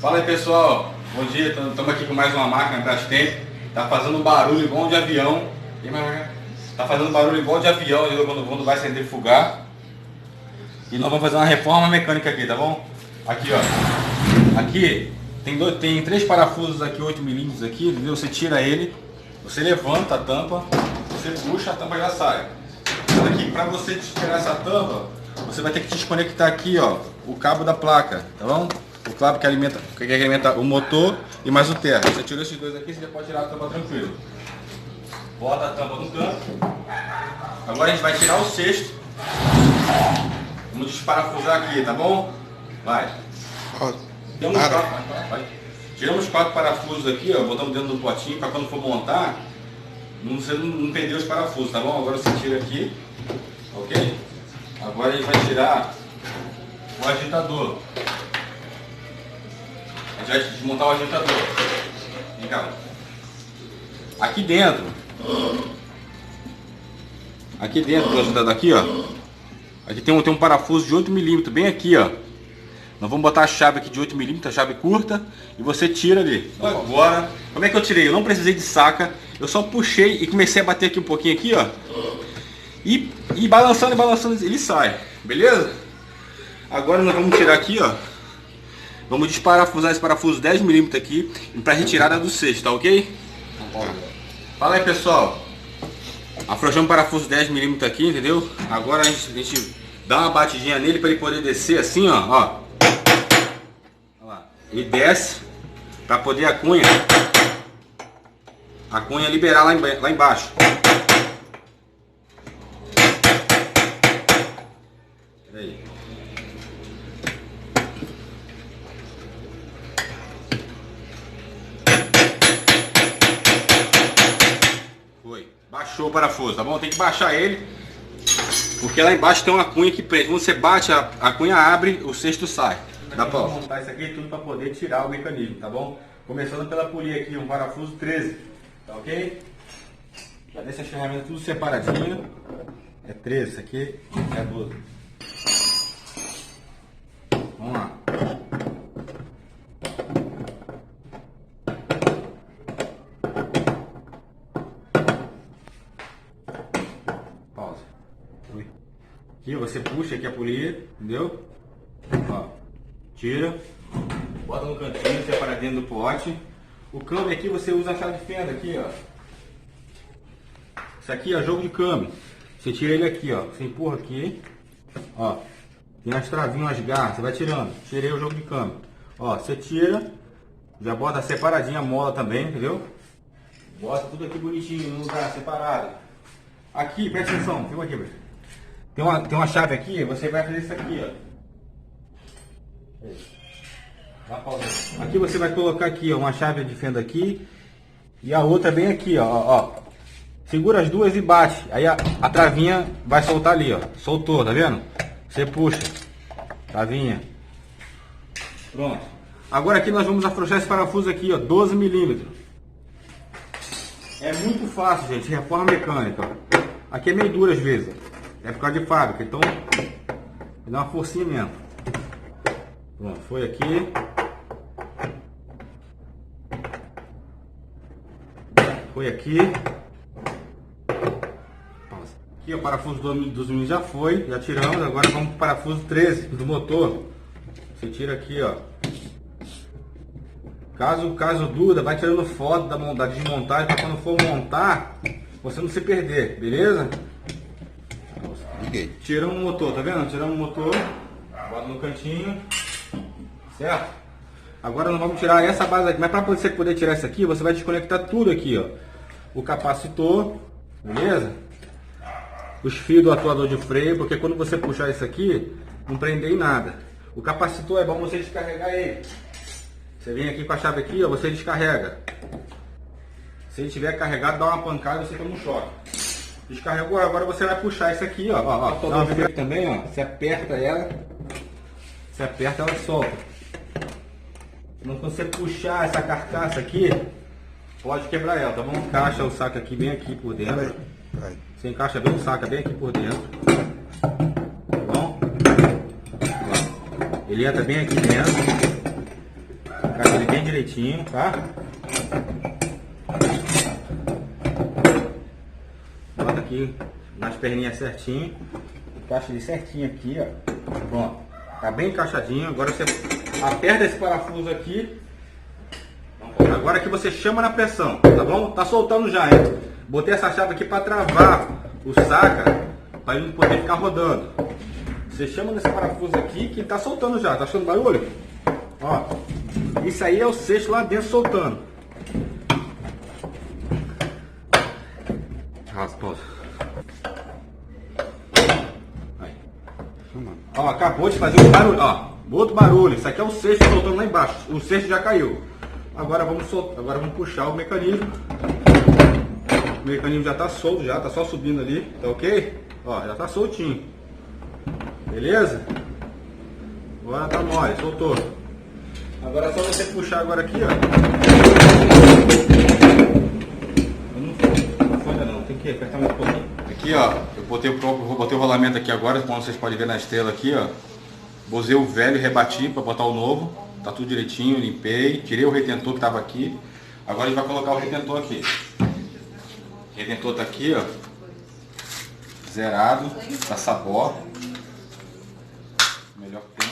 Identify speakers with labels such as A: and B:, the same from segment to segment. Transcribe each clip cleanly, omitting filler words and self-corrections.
A: Fala aí pessoal, bom dia, estamos aqui com mais uma máquina Brastemp. Tá fazendo barulho igual de avião. Tá fazendo barulho igual de avião quando vai centrifugar. E nós vamos fazer uma reforma mecânica aqui, tá bom? Aqui ó, aqui tem três parafusos aqui, 8mm aqui, entendeu? Você tira ele, você levanta a tampa, você puxa, a tampa já sai. Aqui, para você tirar essa tampa, você vai ter que desconectar aqui ó, o cabo da placa, tá bom? O cabo que alimenta o motor e mais o terra. Você tirou esses dois aqui, você já pode tirar a tampa tranquilo. Bota a tampa no canto. Agora a gente vai tirar o cesto. Vamos desparafusar aqui, tá bom? Vai. Tiramos 4 parafusos aqui, ó, botamos dentro do potinho para quando for montar, você não perder os parafusos, tá bom? Agora você tira aqui, ok? Agora a gente vai tirar o agitador. A gente vai desmontar o agitador. Vem cá. Aqui dentro do agitador aqui, ó. Aqui tem um parafuso de 8mm, bem aqui, ó. Nós vamos botar a chave aqui de 8mm, a chave curta, e você tira ali. Agora, como é que eu tirei? Eu não precisei de saca, eu só puxei e comecei a bater aqui um pouquinho aqui, ó. E balançando, ele sai, beleza? Agora nós vamos tirar aqui, ó. Vamos desparafusar esse parafuso 10mm aqui para retirada do cesto, tá ok? Fala aí pessoal. Afrouxamos o parafuso 10mm aqui, entendeu? Agora a gente dá uma batidinha nele para ele poder descer assim, ó. Olha lá. Ele desce para poder a cunha liberar lá embaixo. Peraí. Baixou o parafuso, tá bom? Tem que baixar ele, porque lá embaixo tem uma cunha que prende. Quando você bate, a cunha abre, o cesto sai. Dá pra montar isso aqui tudo para poder tirar o mecanismo, tá bom? Começando pela polia aqui, um parafuso 13, tá ok? Já deixa as ferramentas tudo separadinho. É 13, isso aqui é 12. Vamos lá. Aqui você puxa aqui a polia, entendeu? Ó, tira, bota no cantinho, separa dentro do pote. O câmbio aqui você usa a chave de fenda aqui, ó. Isso aqui é jogo de câmbio. Você tira ele aqui, ó. Você empurra aqui, ó. Tem umas travinhas, umas garras, você vai tirando. Tirei o jogo de câmbio. Ó, você tira, já bota separadinha a mola também, entendeu? Bota tudo aqui bonitinho, no lugar separado. Aqui, presta atenção, filma aqui, pessoal. Tem uma chave aqui, você vai fazer isso aqui, ó. Aqui você vai colocar aqui, ó, uma chave de fenda aqui e a outra bem aqui, ó. Segura as duas e bate. Aí a travinha vai soltar ali, ó. Soltou, tá vendo? Você puxa. Travinha. Pronto. Agora aqui nós vamos afrouxar esse parafuso aqui, ó, 12mm. É muito fácil, gente, reforma mecânica, ó. Aqui é meio duro às vezes, ó. É por causa de fábrica, então dá uma forcinha mesmo. Pronto, foi aqui. Foi aqui. Aqui o parafuso dos milhos já foi, já tiramos. Agora vamos para o parafuso 13 do motor. Você tira aqui, ó. Caso dúvida, vai tirando foto da desmontagem para quando for montar, você não se perder, beleza? Tiramos o motor, tá vendo? Tiramos o motor, bota no cantinho, certo? Agora nós vamos tirar essa base aqui, mas para você poder tirar isso aqui, você vai desconectar tudo aqui, ó. O capacitor, beleza? Os fios do atuador de freio, porque quando você puxar isso aqui, não prender em nada. O capacitor é bom você descarregar ele. Você vem aqui com a chave aqui, ó, você descarrega. Se ele estiver carregado, dá uma pancada e você toma um choque. Descarregou, agora você vai puxar isso aqui, ó. Também, ó. Você aperta ela. Você aperta, ela solta. Então, quando você puxar essa carcaça aqui, pode quebrar ela, tá bom? Encaixa o saco aqui bem aqui por dentro. Você encaixa bem o saco bem aqui por dentro. Tá bom? Ele entra bem aqui dentro. Encaixa ele bem direitinho, tá? Bota aqui nas perninhas certinho. Encaixa ele certinho aqui, ó. Pronto. Tá bem encaixadinho. Agora você aperta esse parafuso aqui. Agora que você chama na pressão, tá bom? Tá soltando já, hein? Botei essa chave aqui para travar o saca, para ele poder ficar rodando. Você chama nesse parafuso aqui que tá soltando já. Tá achando barulho? Ó, isso aí é o cesto lá dentro soltando. Rasposa. Aí. Ó, acabou de fazer um barulho, ó. Outro barulho. Isso aqui é o cesto soltando lá embaixo. O cesto já caiu. Agora vamos puxar o mecanismo. O mecanismo já tá solto, já tá só subindo ali, tá ok? Ó, já tá soltinho. Beleza? Agora tá mole, soltou. Agora é só você puxar agora aqui, ó. Não foi ainda não, tem que apertar mais um pouquinho. Aqui, ó, eu botei o rolamento aqui agora, como vocês podem ver na estrela aqui, ó. Botei o velho e rebati para botar o novo. Tá tudo direitinho, limpei, tirei o retentor que estava aqui. Agora a gente vai colocar o retentor aqui. O retentor tá aqui, ó. Zerado, tá sabó. Melhor que tem.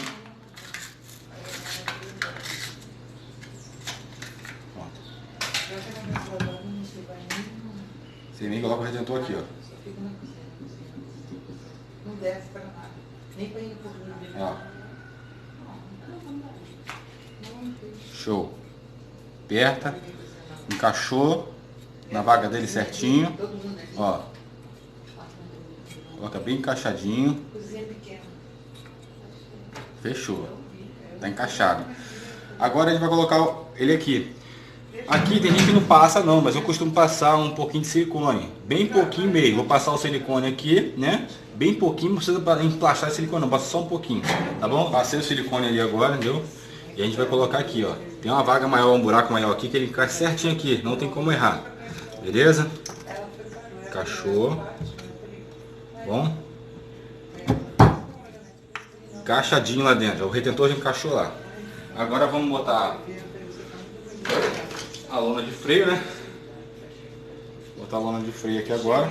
A: Pronto. Você vem e coloca o retentor aqui, ó.
B: Não desce pra nada. Nem pra ir por
A: Ó. Show. Aperta. Encaixou na vaga dele certinho. Ó. Coloca bem encaixadinho. Fechou. Tá encaixado. Agora a gente vai colocar ele aqui. Aqui tem gente que não passa não, mas eu costumo passar um pouquinho de silicone. Bem pouquinho mesmo. Vou passar o silicone aqui, né? Bem pouquinho, não precisa emplachar esse silicone não, passa só um pouquinho. Tá bom? Passei o silicone ali agora, entendeu? E a gente vai colocar aqui, ó. Tem uma vaga maior, um buraco maior aqui, que ele encaixa certinho aqui. Não tem como errar. Beleza? Encaixou. Bom? Encaixadinho lá dentro. O retentor já encaixou lá. Agora vamos botar a lona de freio, né? Vou botar a lona de freio aqui agora.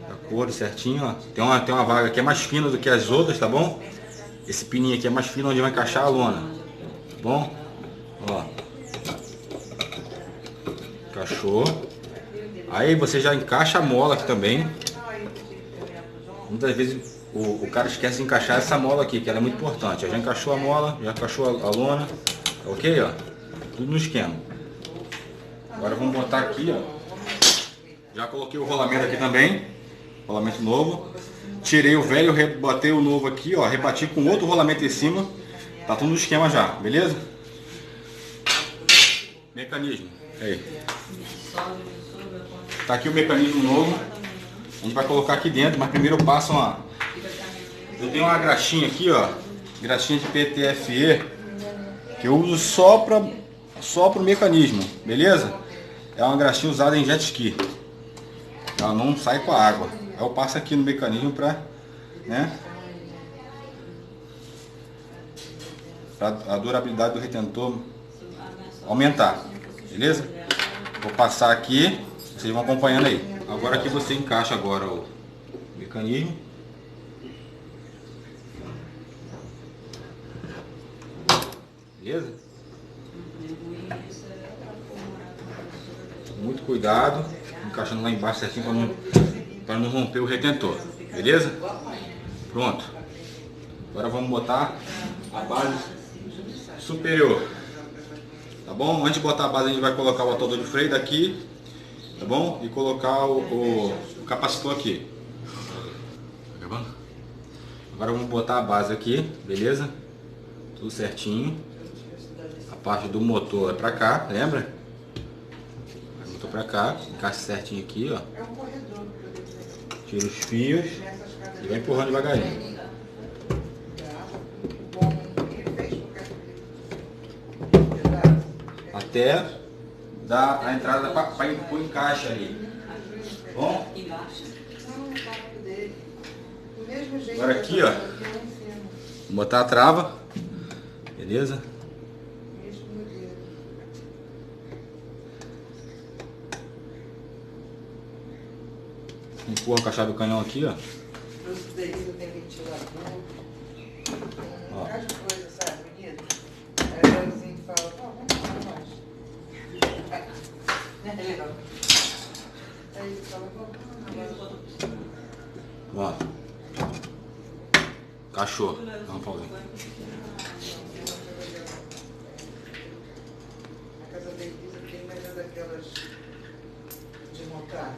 A: Acordo certinho, ó. Tem uma vaga que é mais fina do que as outras, tá bom? Esse pininho aqui é mais fino, onde vai encaixar a lona. Tá bom? Ó. Encaixou. Aí você já encaixa a mola aqui também. Muitas vezes o cara esquece de encaixar essa mola aqui, que ela é muito importante. Já encaixou a mola, já encaixou a lona. Ok, ó? Tudo no esquema. Agora vamos botar aqui, ó. Já coloquei o rolamento aqui também. Rolamento novo. Tirei o velho, rebotei o novo aqui, ó. Rebati com outro rolamento em cima. Tá tudo no esquema já, beleza? Mecanismo. Aí. Tá aqui o mecanismo novo. A gente vai colocar aqui dentro, mas primeiro eu passo uma... Eu tenho uma graxinha aqui, ó. Graxinha de PTFE. Que eu uso só pro mecanismo, beleza? É uma graxinha usada em jet ski. Ela não sai com a água. Aí eu passo aqui no mecanismo pra, né? Pra a durabilidade do retentor aumentar, beleza? Vou passar aqui, vocês vão acompanhando aí. Agora aqui você encaixa agora o mecanismo. Beleza? Muito cuidado, encaixando lá embaixo certinho para não romper o retentor. Beleza? Pronto. Agora vamos botar a base superior. Tá bom? Antes de botar a base a gente vai colocar o atador de freio daqui. Tá bom? E colocar o capacitor aqui. Agora vamos botar a base aqui, beleza? Tudo certinho. A parte do motor é pra cá, lembra? O motor pra cá, encaixa certinho aqui, ó. Tira os fios e vai empurrando devagarinho. Até dar a entrada para o encaixe ali. Bom? Agora aqui, ó. Vou botar a trava. Beleza? empurra com a chave do canhão aqui, ó.
B: Os deles tem ventilador. Um bocado de coisa, sabe, bonito? Aí o Leozinho fala, pô, vamos lá mais. É legal. Aí ele fala, pô,
A: Ó. Cachorro. Dá um pauzinho.
B: a casa da Elisa tem mais daquelas de montar.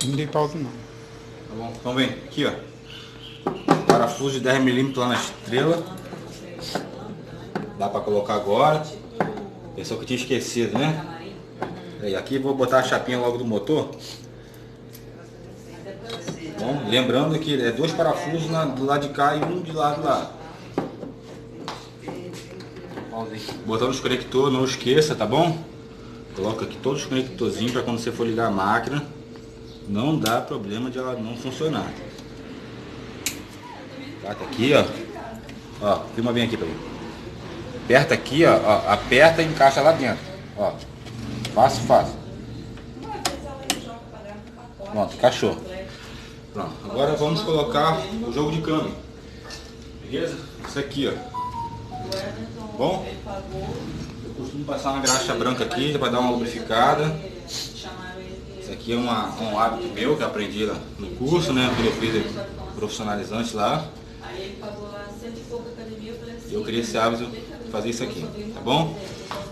C: Não dei pausa não.
A: Tá bom? Então vem, aqui ó. Parafuso de 10mm lá na estrela. Dá pra colocar agora. Pensou que eu tinha esquecido, né? E aqui vou botar a chapinha logo do motor. Bom, lembrando que é 2 parafusos do lado de cá e um de lado lá. Botando os conectores, não esqueça, tá bom? Coloca aqui todos os conectorzinhos para quando você for ligar a máquina não dá problema de ela não funcionar. Bata aqui, ó. Ó, filma bem aqui pra mim. Aperta aqui, ó, aperta e encaixa lá dentro. Ó. Fácil, fácil. Pronto, encaixou. Pronto. Agora vamos colocar o jogo de câmbio. Beleza? Isso aqui, ó. Bom? Eu costumo passar uma graxa branca aqui para dar uma lubrificada. Isso aqui é um hábito meu que eu aprendi lá no curso, né? Quando eu fiz profissionalizante lá. Eu criei esse hábito de fazer isso aqui, tá bom?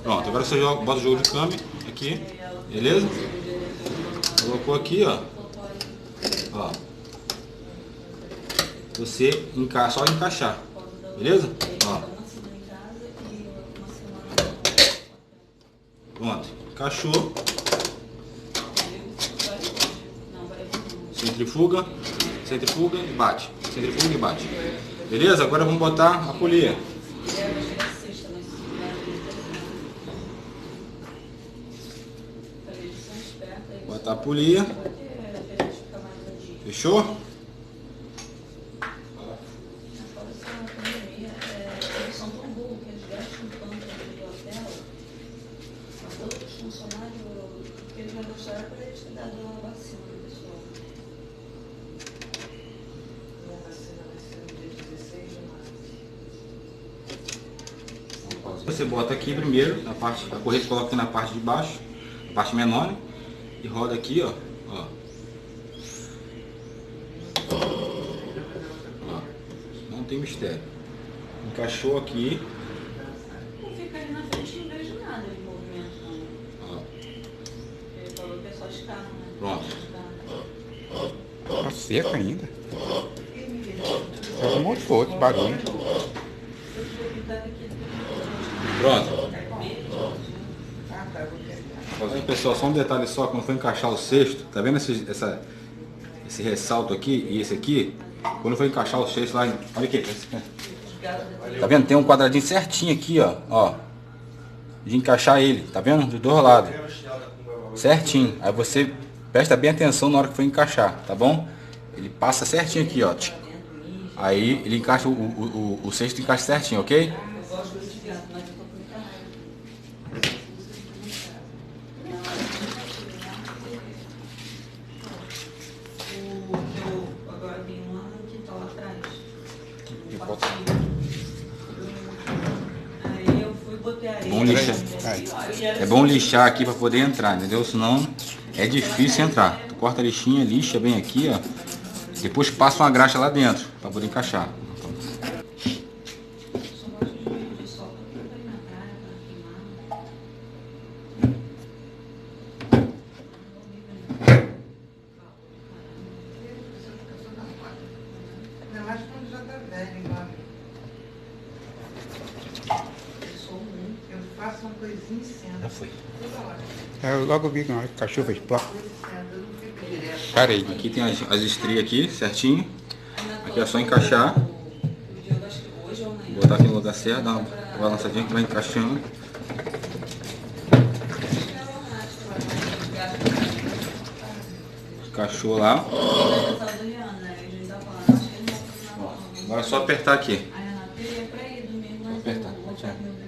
A: Pronto, agora você bota o jogo de câmbio aqui, beleza? Colocou aqui, ó. Ó. Você só encaixar, beleza? Ó. Pronto, encaixou. Centrifuga, centrifuga e bate. Centrifuga e bate. Beleza? Agora vamos botar a polia. Botar a polia. Fechou? Você bota aqui primeiro, a corrente coloca aqui na parte de baixo, a parte menor, né? E roda aqui, ó. Ó. Não tem mistério. Encaixou aqui.
D: Não fica ali na frente, não vejo nada de movimento não.
A: Ó.
D: Ele falou que é só escala, né?
A: Pronto.
C: Tá seco ainda. Só um monte de outro barulho.
A: Pronto. Aí, pessoal, só um detalhe só, quando for encaixar o cesto, tá vendo esse ressalto aqui e esse aqui? Quando for encaixar o cesto lá, olha aqui. Tá vendo? Tem um quadradinho certinho aqui, ó. De encaixar ele, tá vendo? Dos dois lados. Certinho. Aí você presta bem atenção na hora que for encaixar, tá bom? Ele passa certinho aqui, ó. Aí ele encaixa, o cesto encaixa certinho, ok?
D: Agora tem um lá que tá lá atrás. Aí eu fui botei a
A: Bom lixar. É bom lixar aqui para poder entrar, entendeu? Senão é difícil entrar. Tu corta a lixinha, lixa bem aqui, ó. Depois passa uma graxa lá dentro para poder encaixar.
B: Ainda mais quando já tá velho, igual. Eu faço uma coisinha e sento.
A: Já foi.
B: Toda hora.
C: Eu logo vi que na hora que o cachorro fez plá.
B: Eu não fico direto.
C: Parei.
A: Aqui tem as estrias aqui, certinho. Aqui é só encaixar. Botar aqui no lugar certo, dar uma balançadinha que vai encaixando. Encaixou lá. Agora É só apertar aqui.
D: Aí, Renato, eu ia pra ir domingo, mas
C: Apertar,
D: eu vou
C: pode ser.
D: botar meu